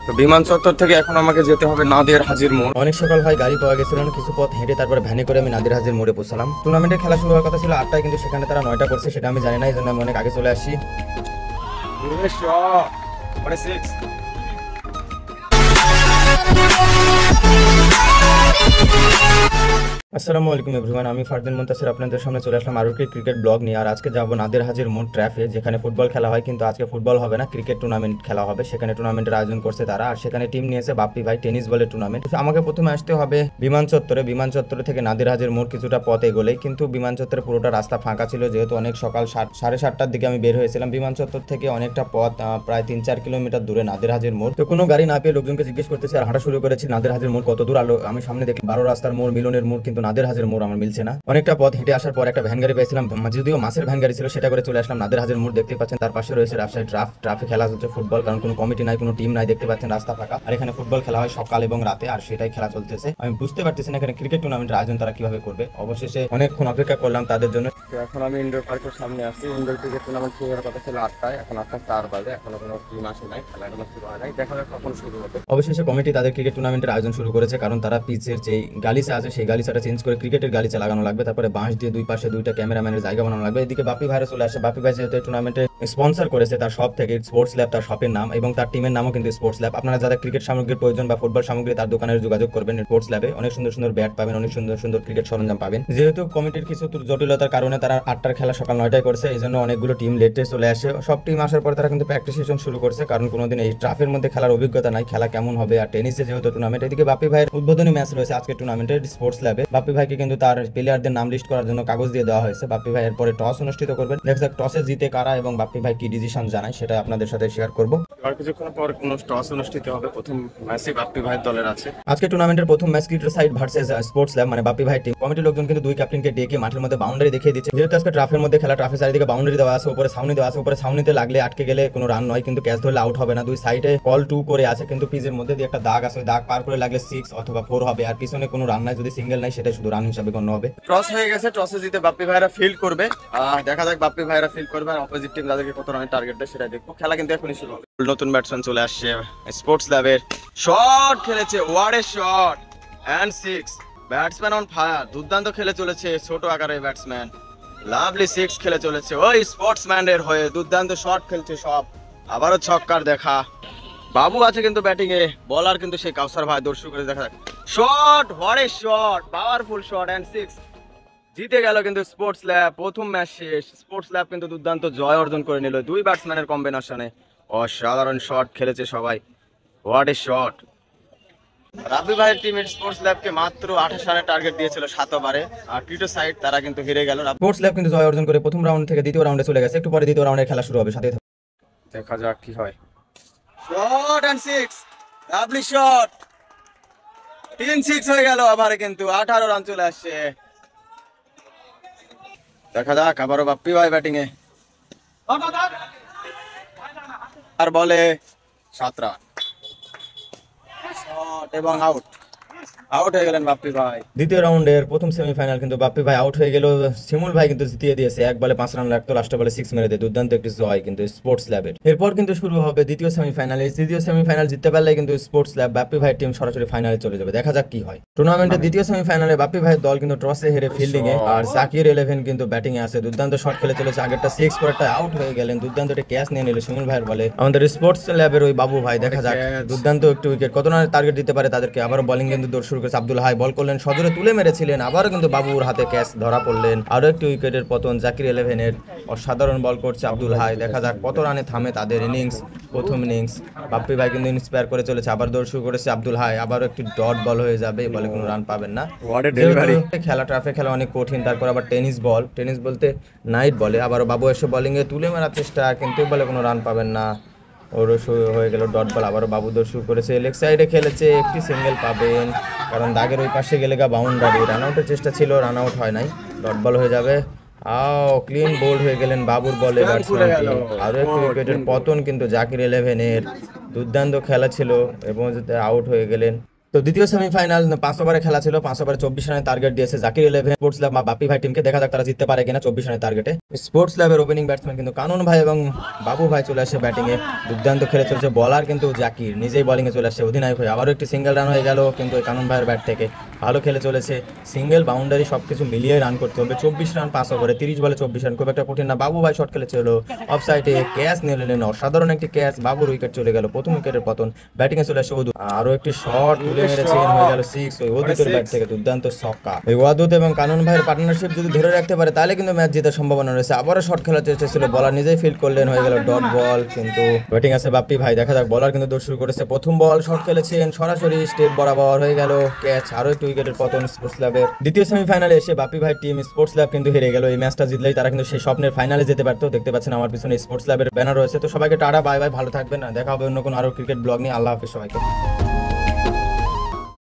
তো বিমান চত্বর থেকে এখন আমাকে যেতে হবে নাদের হাজির মোড়। অনেক সকাল হয়, গাড়ি পাওয়া গেছিল না, কিছু পথ হেঁটে তারপরে ভ্যানে করে আমি নাদের হাজির মোড়ে পৌঁছালাম। টুর্নামেন্টের খেলা শুরু হওয়ার কথা ছিল 8টায়, কিন্তু সেখানে তারা 9টা করছে, সেটা আমি জানি না, এই জন্য আমি অনেক আগে চলে আসি। আসসালামু আলাইকুম এভরিওয়ান, আমি ফারদিন মুনতাসির আপনাদের সামনে চলে আসলাম আরও একটি ক্রিকেট ব্লগ নিয়ে। আর আজকে যাবো নাদের হাজির মোড় ট্র্যাফে, যেখানে ফুটবল খেলা হয়, কিন্তু আজকে ফুটবল হবে না, ক্রিকেট টুর্নামেন্ট খেলা হবে। সেখানে টুর্নামেন্টের আয়োজন করছে তারা, আর সেখানে টিম নিয়েছে বাপ্পি ভাই টেনিস বলের টুর্নামেন্ট। আমাকে প্রথমে আসতে হবে বিমান চত্বরে। বিমান চত্বর থেকে নাদের হাজির মোড় কিছুটা পথ এগোলেই, কিন্তু বিমান চত্বরে পুরোটা রাস্তা ফাঁকা ছিল, যেহেতু অনেক সকাল 7:30টার দিকে আমি বের হয়েছিলাম। বিমান চত্বর থেকে অনেকটা পথ, প্রায় 3-4 কিলোমিটার দূরে নাদের হাজির মোড়। তো কোনো গাড়ি না পেয়ে লোকজনকে জিজ্ঞেস করতেছি আর হাঁটা শুরু করেছি নাদের হাজির মোড় কত দূর। আলো আমি সামনে দেখি 12 রাস্তার মোড়, মিলনের মোড়, কিন্তু নাদের হাজির মোড় আমার মিলছে না। অনেকটা পথ হেঁটে আসার পর একটা ভ্যান গাড়ি পেয়েছিলাম, যদিও মাছের ভ্যান গাড়ি ছিল, সেটা করে চলে আসলাম নাদের হাজির মোড়। দেখতে পাচ্ছেন তার পাশে রয়েছে রাজশাহী ট্রাফে খেলা হচ্ছে ফুটবল, কারণ কোনো কমিটি নাই, কোনো টিম নাই, দেখতে পাচ্ছেন রাস্তা ফাঁকা। আর এখানে ফুটবল খেলা হয় সকাল এবং রাতে, আর সেটাই খেলা চলতেছে। আমি বুঝতে পারতেছি না এখানে ক্রিকেট টুর্নামেন্টের আয়োজন তারা কিভাবে করবে। অবশেষে অনেকক্ষণ অপেক্ষা করলাম তাদের জন্য। তো এখন আমি ইনডোর পার্কের সামনে আসছি। ইনডোর ক্রিকেট টুর্নামেন্ট শুরু হওয়ার কথা ছিল 8টায়, এখন 8:04 বাজে, এখনো কোনো টিম আসে নাই, খেলা এখনো শুরু হয় নাই, দেখা যাক কখন শুরু হবে। অবশেষে কমিটি তাদের ক্রিকেট টুর্নামেন্টের আয়োজন শুরু করেছে, কারণ তারা পিচের যে গালিচা আছে সেই গালিচাটা চেঞ্জ করে ক্রিকেটের গালিচা লাগানো লাগবে, তারপরে বাঁশ দিয়ে দুই পাশে 2টা ক্যামেরাম্যানের জায়গা বানানো লাগবে। এদিকে বাপ্পি ভাইরা চলে আসে। বাপ্পি ভাই যেহেতু টুর্নামেন্টে স্পন্সর করেছে তার শপ থেকে, স্পোর্টস ল্যাব তার শপের নাম, এবং তার টিমের নামও কিন্তু স্পোর্টস ল্যাব। আপনারা যারা ক্রিকেট সামগ্রীর প্রয়োজন বা ফুটবল সামগ্রী, তার দোকানে যোগাযোগ করবেন স্পোর্টস ল্যাবে। অনেক সুন্দর সুন্দর ব্যাট পাবেন, অনেক সুন্দর সুন্দর ক্রিকেট সরঞ্জাম পাবেন। যেহেতু কমিটির কিছু জটিলতার কারণে তারা 8টার খেলা সকাল 9টায় করছে, এই জন্য অনেকগুলো টিম লেটে চলে আসে। সব টিম আসার পর তারা কিন্তু প্র্যাকটিস সেশন শুরু করছে, কারণ কোনোদিন এই ট্রাফের মধ্যে খেলার অভিজ্ঞতা নাই, খেলা কেমন হবে। আর টেনিসে যেহেতু টুর্নামেন্ট, এদিকে বাপ্পি ভাইয়ের উদ্বোধনী ম্যাচ রয়েছে আজকে টুর্নামেন্টের স্পোর্টস ল্যাবে। বাপ্পি ভাইকে কিন্তু তার প্লেয়ারদের নাম লিস্ট করার জন্য কাগজ দিয়ে দেওয়া হয়েছে। বাপ্পি ভাই এরপরে টস অনুষ্ঠিত করবেন, দেখা যাক টসে জিতে কারা এবং বাপ্পি ভাই কি ডিসিশন জানায়, সেটা আপনাদের সাথে শেয়ার করবো। আর কিছুক্ষণ পর কোনো টস অনুষ্ঠিত হবে। প্রথম ম্যাচে বাপ্পি ভাইয়ের দলের আছে। আজকে টুর্নামেন্টের প্রথম match cricket side versus sports lab, মানে বাপ্পি ভাই টিম। কমিটির লোকজন কিন্তু দুই ক্যাপ্টেনকে ডেকে মাঠের মধ্যে বাউন্ডারি দেখিয়ে দিচ্ছে, যেহেতু আজকে ট্রাফের মধ্যে খেলা, ট্রাফের চারিদিকে বাউন্ডারি দেওয়া আছে, উপরে ছাউনি দেওয়া আছে। উপরে ছাউনিতে লাগলে আটকে গেলে কোনো রান নয়, কিন্তু ক্যাচ ধরলে আউট হবে না। দুই সাইডে কল 2 করে আছে, কিন্তু পিচের মধ্যে দিয়ে একটা দাগ আছে, দাগ পার করে লাগলে 6 অথবা 4 হবে। আর পিছনে কোনো রান নাই, যদি সিঙ্গেল নাই সেটা শুধু রান হিসাবে গণ্য হবে। টস হয়ে গেছে, টসে জিতে বাপ্পি ভাইরা ফিল্ড করবে। দেখা যাক বাপ্পি ভাইরা ফিল্ড করবে আর অপোজিট টিম তাদেরকে কত রানের টার্গেট দেয় সেটা দেখবো। খেলা কিন্তু এখনই শুরু হবে। নতুন ব্যাটসম্যান চলে আসছে স্পোর্টস ল্যাবের। শট খেলেছে, what a shot, and 6। Batsman on fire, দুর্দান্ত খেলে চলেছে ছোট আকারের ব্যাটসম্যান, লাভলি 6 খেলে চলেছে ওই স্পোর্টসম্যানের হয়ে, দুর্দান্ত শট খেলছে সব। আবারও ছক্কার দেখা, বাবু আছে কিন্তু ব্যাটিং এ, বলার কিন্তু সেই কাউসার ভাই। দর্শক করে দেখা যাক, shot, what a shot, powerful shot, and 6। জিতে গেল কিন্তু স্পোর্টস ল্যাব। প্রথম ম্যাচ শেষ, স্পোর্টস ল্যাব কিন্তু দুর্দান্ত জয় অর্জন করে নিল দুই ব্যাটসম্যানের কম্বিনেশনে। অসাধারণ শট খেলেছে সবাই, হোয়াট এ শট। রাব্বি ভাইয়ের টিমের স্পোর্টস ল্যাবকে মাত্র 28 রানের টার্গেট দিয়েছিল 7 ওভারে, আর টিটো সাইড তারা কিন্তু হেরে গেল। স্পোর্টস ল্যাব কিন্তু জয় অর্জন করে প্রথম রাউন্ড থেকে দ্বিতীয় রাউন্ডে চলে গেছে। একটু পরে দ্বিতীয় রাউন্ডের খেলা শুরু হবে, সাথে দেখা যাক কি হয়। শট এন্ড 6, লাভলি শট, 3-6 হয়ে গেল ওভারে, কিন্তু 18 রান চলে আসছে। দেখা যাক আবারও বাপ্পি ভাই ব্যাটিং এ, আর বলে 7 রান, শট এবং আউট হয়ে গেলেন বাপ্পি ভাই। দ্বিতীয় রাউন্ডের প্রথম সেমিফাইনাল কিন্তু বাপ্পি ভাই আউট হয়ে গেল। শিমুল ভাই কিন্তু জিতিয়ে দিয়েছে, 1 বলে 5 রান লাগতো, লাস্টে বলে 6 মেরে দেয়। দুর্দান্ত একটি জয় কিন্তু স্পোর্টস ল্যাবের। এরপর কিন্তু শুরু হবে দ্বিতীয় সেমিফাইনাল। এই তৃতীয় সেমিফাইনাল জিততে পারলে কিন্তু স্পোর্টস ল্যাব বাপ্পি ভাইয়ের টিম সরাসরি ফাইনালে চলে যাবে। দেখা যাক কি হয়। টুর্নামেন্টের দ্বিতীয় সেমিফাইনালে বাপ্পি ভাইয়ের দল কিন্তু টসে হেরে ফিল্ডিং এ, আর জাকির 11 কিন্তু ব্যাটিং এ আছে। দুর্দান্ত শট খেলে চলেছে, আগেরটা 6 পরেরটা আউট হয়ে গেলেন। দুর্দান্ত একটা ক্যাচ নিয়ে নিল শিমুল ভাইয়ের বলে আমাদের স্পোর্টস ল্যাবের ওই বাবু ভাই। দেখা যাক দুর্দান্ত একটু উইকেট, কত রানের টার্গেট দিতে পারে তাদেরকে। আবারও বোলিং কিন্তু দৌড় শুরু করেছে আব্দুল হাই, বল করলেন সজোরে তুলে মেরেছিলেন, আবারও কিন্তু বাবুর হাতে ক্যাচ ধরা পড়লেন। আরো একটি উইকেটের পতন জাকির 11-এর। অসাধারণ বল করছে আব্দুল হাই, দেখা যাক কত রানে থামে তাদের ইনিংস, প্রথম ইনিংস। বাপ্পি ভাই কিন্তু ইন্সপায়ার করে চলেছে, আবার দৌড় শুরু করেছে আব্দুল হাই, আবারও একটি ডট বল হয়ে যাবে, বলে কোনো রান পাবেন না। খেলা ট্রাফে খেলা অনেক কঠিন, তারপর আবার টেনিস বলতে নাইট বলে, আবারও বাবু এসে বোলিং এ তুলে মারার চেষ্টা, কিন্তু বলে কোনো রান পাবেন না। ওরও শুরু হয়ে গেল ডট বল, আবারও বাবু দৌড় শুরু করেছে, লেগ সাইডে খেলেছে, একটি সিঙ্গেল পাবেন, কারণ দাগের ওই পাশে গেলে গা বাউন্ডারি। রান আউটের চেষ্টা ছিল, রান আউট হয় নাই, ডট বল হয়ে যাবে। ক্লিন বোল্ড হয়ে গেলেন বাবুর বলে ব্যাটসম্যানটি। আরো একটি উইকেটের পতন কিন্তু জাকির 11-এর। দুর্দান্ত খেলা ছিল এবং আউট হয়ে গেলেন। তো দ্বিতীয় সেমিফাইনাল 5 ওভারে খেলা ছিল, 5 ওভারে 24 রানের টার্গেট দিয়েছে জাকির 11 স্পোর্টস ল্যাব বা বাপ্পি ভাই টিমকে। দেখা যাক তারা জিততে পারে কিনা 24 রানের টার্গেটে। স্পোর্টস ল্যাবের ওপেনিং ব্যাটসম্যান কিন্তু কানন ভাই এবং বাবু ভাই চলে আসে ব্যাটিং এ, দুর্দান্ত খেলে চলেছে। বলার কিন্তু জাকির নিজেই বোলিং এ চলে আসছে অধিনায়ক হয়ে। আবারও একটি সিঙ্গেল রান হয়ে গেল কিন্তু কানন ভাইয়ের ব্যাট থেকে, ভালো খেলে চলেছে। সিঙ্গেল বাউন্ডারি সবকিছু মিলিয়ে রান করতে হবে। 24 রান 5 ওভারে, 30 বলে 24 রান, খুব একটা কঠিন না। বাবু ভাই শট খেলেছিল অফ সাইডে, ক্যাচ নিয়ে নিলেন, অসাধারণ একটি ক্যাচ। বাবুর উইকেট চলে গেল, প্রথম উইকেটের পতন। ব্যাটিং এ চলে আসে ওদু, আরো একটি শট তুলে মেরেছেন, হয়ে গেল 6 ওই ওদুতের ব্যাট থেকে, দুর্দান্ত ছক্কা। ওই ওয়াদুদ এবং কানন ভাইয়ের পার্টনারশিপ যদি ধরে রাখতে পারে তাহলে কিন্তু ম্যাচ জেতার সম্ভাবনা রয়েছে। আবারও শট খেলার চেষ্টা ছিল, বলার নিজেই ফিল্ড করলেন, হয়ে গেল ডট বল। কিন্তু ব্যাটিং আছে বাপ্পি ভাই, দেখা যাক। বলার কিন্তু দৌড় শুরু করেছে, প্রথম বল শট খেলেছেন সরাসরি স্টেপ বরাবর, হয়ে গেল ক্যাচ। আরো একটি উইকেটের পতন স্পোর্টস ল্যাবের। দ্বিতীয় সেমিফাইনালে এসে বাপ্পি ভাই টিম স্পোর্টস ল্যাব কিন্তু হেরে গেল। এই ম্যাচটা জিতলেই তারা কিন্তু সেই স্বপ্নের ফাইনালে যেতে পারতো। দেখতে পাচ্ছেন আমার পিছনে স্পোর্টস ল্যাবের ব্যানার রয়েছে। তো সবাইকে টাটা, বাই বাই, ভালো থাকবেন। দেখা হবে অন্য কোনো আরো ক্রিকেট ব্লগ নিয়ে। আল্লাহ হাফেজ সবাইকে।